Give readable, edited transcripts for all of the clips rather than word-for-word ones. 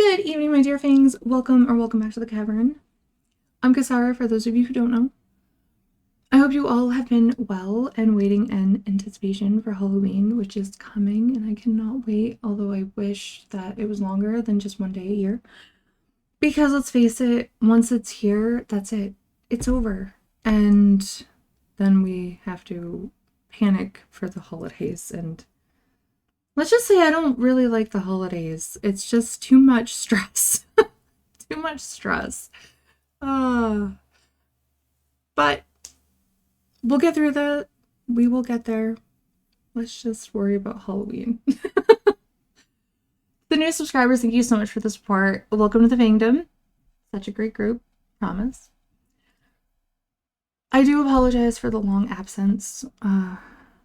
Good evening, my dear fangs. Welcome back to the cavern. I'm Kasara, for those of you who don't know. I hope you all have been well and waiting in anticipation for Halloween, which is coming, and I cannot wait, although I wish that it was longer than just one day a year. Because let's face it, once it's here, that's it. It's over. And then we have to panic for the holidays, and let's just say I don't really like the holidays. It's just too much stress. Too much stress. Uh, but we'll get through that. We will get there. Let's just worry about Halloween. The new subscribers, thank you so much for the support. Welcome to the Fangdom. Such a great group. Promise. I do apologize for the long absence.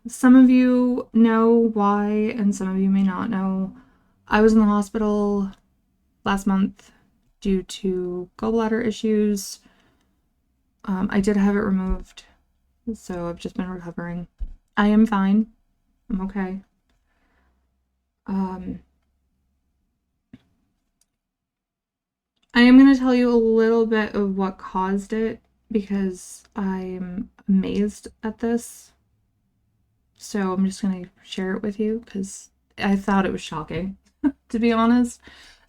Some of you know why, and some of you may not know. I was in the hospital last month due to gallbladder issues. I did have it removed, so I've just been recovering. I am fine. I'm okay. I am going to tell you a little bit of what caused it because I'm amazed at this. So I'm just going to share it with you because I thought it was shocking, to be honest.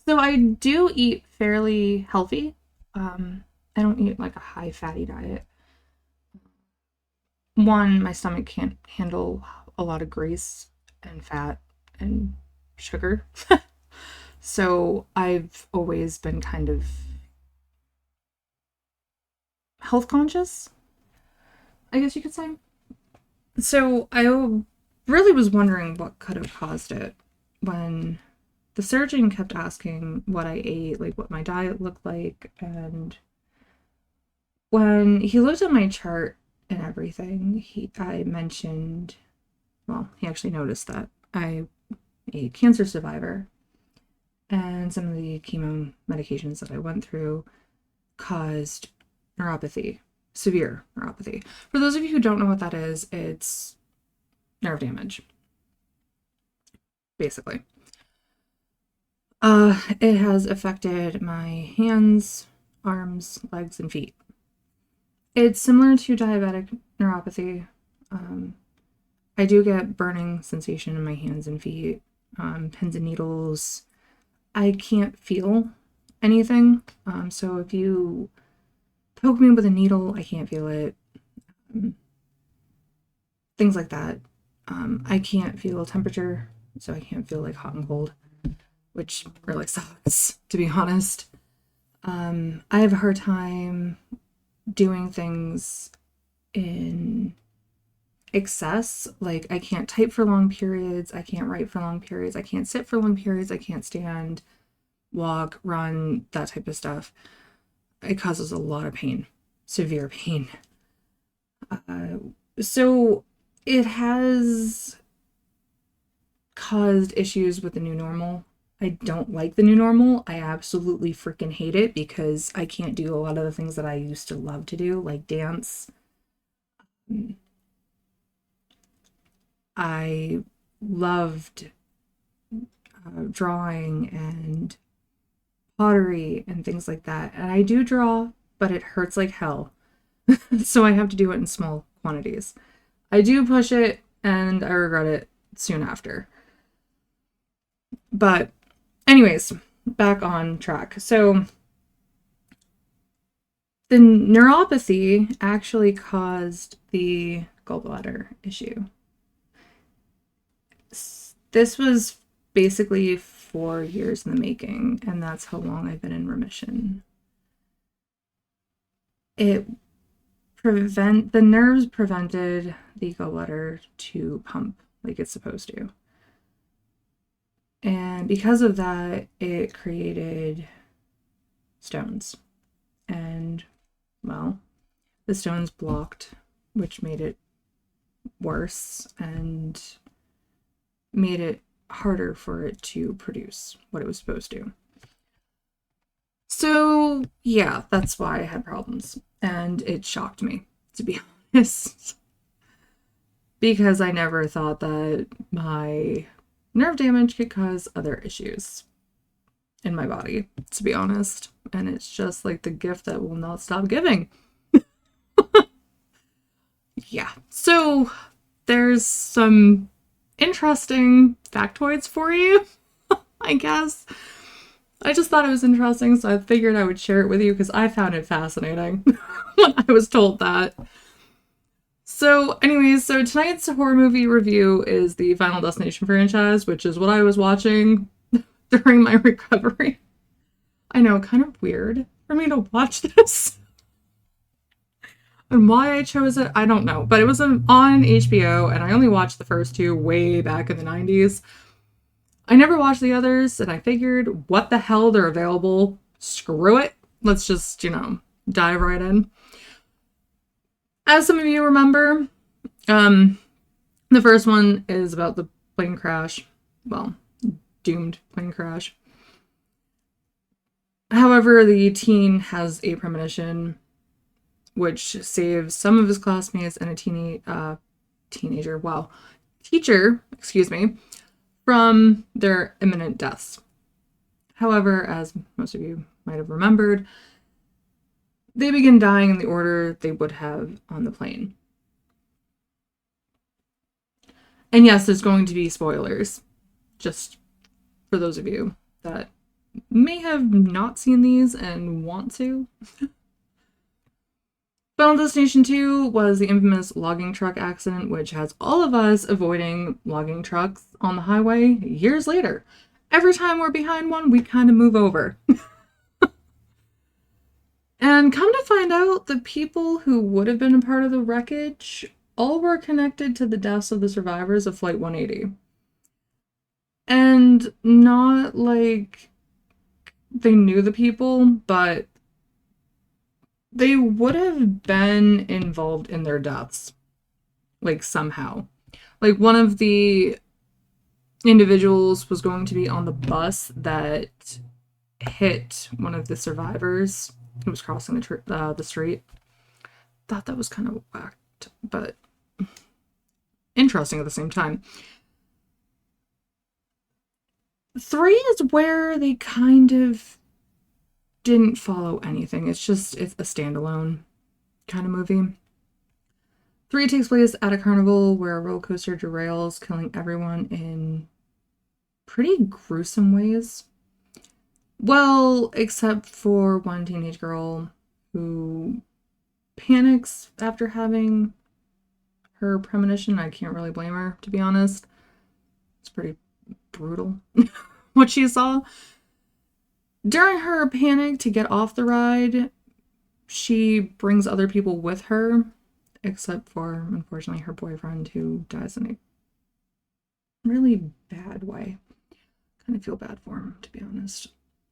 So I do eat fairly healthy. I don't eat like a high fatty diet. One, my stomach can't handle a lot of grease and fat and sugar. So I've always been kind of health conscious, I guess you could say. So I really was wondering what could have caused it when the surgeon kept asking what I ate, like what my diet looked like, and when he looked at my chart and everything, I mentioned, well, he actually noticed that I'm a cancer survivor, and some of the chemo medications that I went through caused neuropathy, severe neuropathy. For those of you who don't know what that is, it's nerve damage, basically. It has affected my hands, arms, legs, and feet. It's similar to diabetic neuropathy. I do get burning sensation in my hands and feet, pins and needles. I can't feel anything. So if you poke me with a needle, I can't feel it. Things like that. I can't feel temperature, so I can't feel like hot and cold, which really sucks, to be honest. I have a hard time doing things in excess. Like, I can't type for long periods, I can't write for long periods, I can't sit for long periods, I can't stand, walk, run, that type of stuff. It causes a lot of pain, severe pain. So it has caused issues with the new normal. I don't like the new normal. I absolutely freaking hate it because I can't do a lot of the things that I used to love to do, like dance. I loved drawing and pottery and things like that. And I do draw, but it hurts like hell. So I have to do it in small quantities. I do push it and I regret it soon after. But anyways, back on track. So the neuropathy actually caused the gallbladder issue. This was basically 4 years in the making, and that's how long I've been in remission. The nerves prevented the gallbladder to pump like it's supposed to. And because of that, it created stones. And, well, the stones blocked, which made it worse and made it harder for it to produce what it was supposed to. So, yeah, that's why I had problems. And it shocked me, to be honest. Because I never thought that my nerve damage could cause other issues. in my body, to be honest. And it's just like the gift that will not stop giving. Yeah. So there's some interesting factoids for you, I guess. I just thought it was interesting, so I figured I would share it with you because I found it fascinating when I was told that. So, anyways, so tonight's horror movie review is the Final Destination franchise, which is what I was watching during my recovery. I know, kind of weird for me to watch this. And why I chose it, I don't know. But it was on HBO, and I only watched the first two way back in the 90s. I never watched the others, and I figured, what the hell, they're available. Screw it. Let's just, dive right in. As some of you remember, the first one is about the plane crash. Well, doomed plane crash. However, the teen has a premonition which saves some of his classmates and a teacher, from their imminent deaths. However, as most of you might have remembered, they begin dying in the order they would have on the plane. And yes, there's going to be spoilers, just for those of you that may have not seen these and want to. Final Destination 2 was the infamous logging truck accident, which has all of us avoiding logging trucks on the highway years later. Every time we're behind one, we kind of move over. And come to find out, the people who would have been a part of the wreckage all were connected to the deaths of the survivors of Flight 180. And not like they knew the people, but they would have been involved in their deaths. Like, somehow. Like, one of the individuals was going to be on the bus that hit one of the survivors who was crossing the street. Thought that was kind of whacked, but interesting at the same time. 3 is where they kind of didn't follow anything. It's a standalone kind of movie. 3 takes place at a carnival where a roller coaster derails, killing everyone in pretty gruesome ways. Well, except for one teenage girl who panics after having her premonition. I can't really blame her, to be honest. It's pretty brutal what she saw. During her panic to get off the ride, she brings other people with her, except for, unfortunately, her boyfriend, who dies in a really bad way. Kind of feel bad for him, to be honest.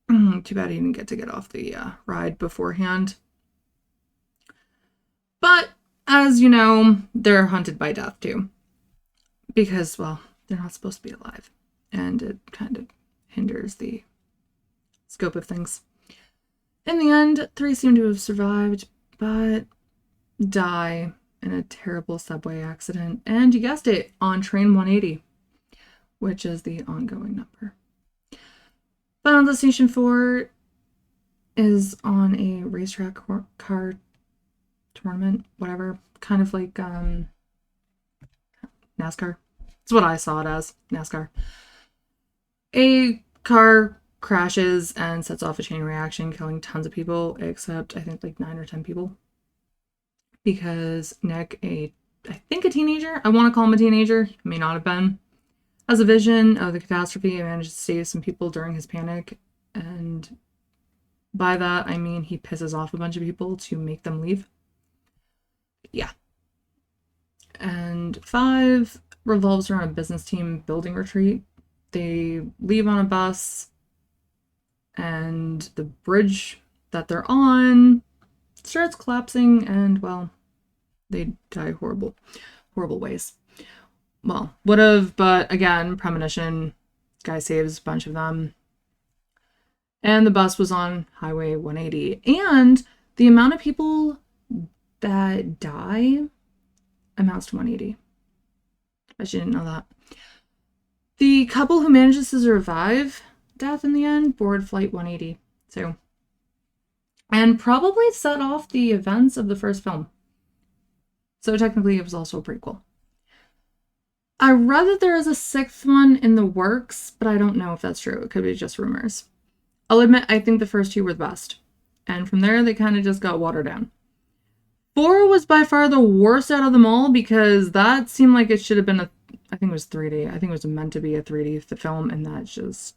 Too bad he didn't get to get off the ride beforehand. But, as you know, they're hunted by death, too. Because, well, they're not supposed to be alive. And it kind of hinders the scope of things. In the end, 3 seem to have survived, but die in a terrible subway accident. And you guessed it, on Train 180, which is the ongoing number. Final Destination 4 is on a racetrack car tournament, whatever, kind of like NASCAR. It's what I saw it as, NASCAR. A car crashes and sets off a chain reaction, killing tons of people, except I think like 9 or 10 people. Because Nick, I think a teenager, I want to call him a teenager, he may not have been, has a vision of the catastrophe and manages to save some people during his panic. And by that, I mean he pisses off a bunch of people to make them leave. Yeah. And 5 revolves around a business team building retreat. They leave on a bus, and the bridge that they're on starts collapsing, and, well, they die horrible ways. Well, would have, but again, premonition. Guy saves a bunch of them. And the bus was on Highway 180. And the amount of people that die amounts to 180. I didn't know that. The couple who manages to survive death in the end, board Flight 180. So, and probably set off the events of the first film. So technically it was also a prequel. I read that there is a 6th one in the works, but I don't know if that's true. It could be just rumors. I'll admit, I think the first 2 were the best. And from there, they kind of just got watered down. 4 was by far the worst out of them all because that seemed like it should have been I think it was 3D. I think it was meant to be a 3D film, and that's just...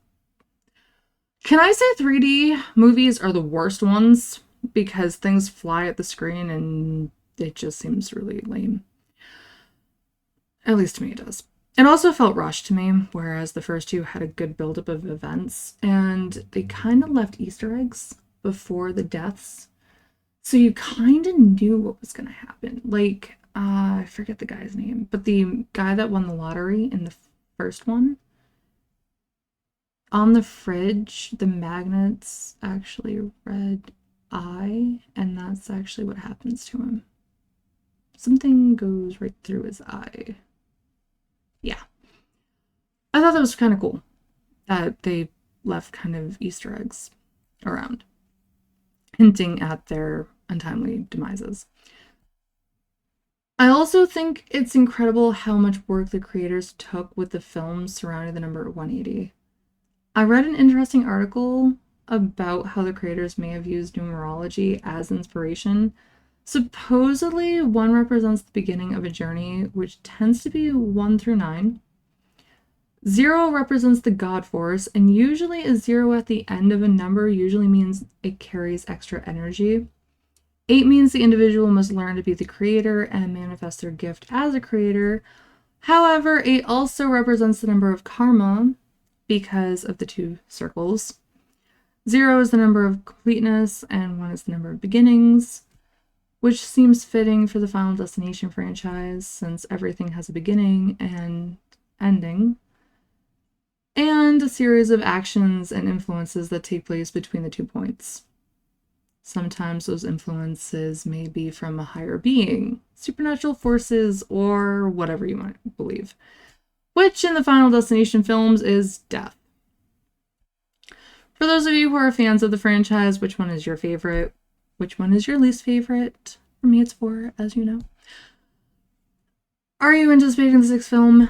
Can I say 3D movies are the worst ones? Because things fly at the screen and it just seems really lame. At least to me it does. It also felt rushed to me, whereas the first 2 had a good buildup of events, and they kind of left Easter eggs before the deaths. So you kind of knew what was going to happen. Like, I forget the guy's name, but the guy that won the lottery in the first one, on the fridge, the magnets actually read I, and that's actually what happens to him. Something goes right through his eye. Yeah. I thought that was kind of cool that they left kind of Easter eggs around, hinting at their untimely demises. I also think it's incredible how much work the creators took with the films surrounding the number 180. I read an interesting article about how the creators may have used numerology as inspiration. Supposedly, 1 represents the beginning of a journey, which tends to be 1 through 9. 0 represents the God force, and usually a 0 at the end of a number usually means it carries extra energy. 8 means the individual must learn to be the creator and manifest their gift as a creator. However, 8 also represents the number of karma because of the 2 circles. 0 is the number of completeness, and 1 is the number of beginnings, which seems fitting for the Final Destination franchise since everything has a beginning and ending, and a series of actions and influences that take place between the 2 points. Sometimes those influences may be from a higher being, supernatural forces, or whatever you want to believe, which in the Final Destination films is death. For those of you who are fans of the franchise, which one is your favorite? Which one is your least favorite? For me, it's 4, as you know. Are you anticipating the 6th film,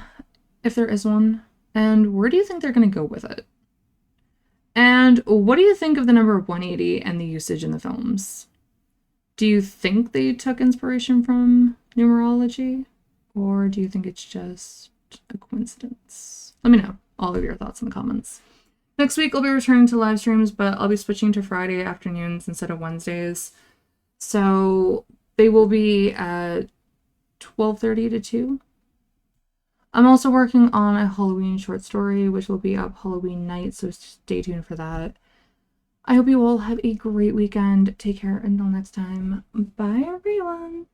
if there is one? And where do you think they're going to go with it? And what do you think of the number 180 and the usage in the films? Do you think they took inspiration from numerology? Or do you think it's just a coincidence? Let me know all of your thoughts in the comments. Next week, I'll be returning to live streams, but I'll be switching to Friday afternoons instead of Wednesdays. So they will be at 12:30 to 2. I'm also working on a Halloween short story, which will be up Halloween night, so stay tuned for that. I hope you all have a great weekend. Take care until next time. Bye, everyone.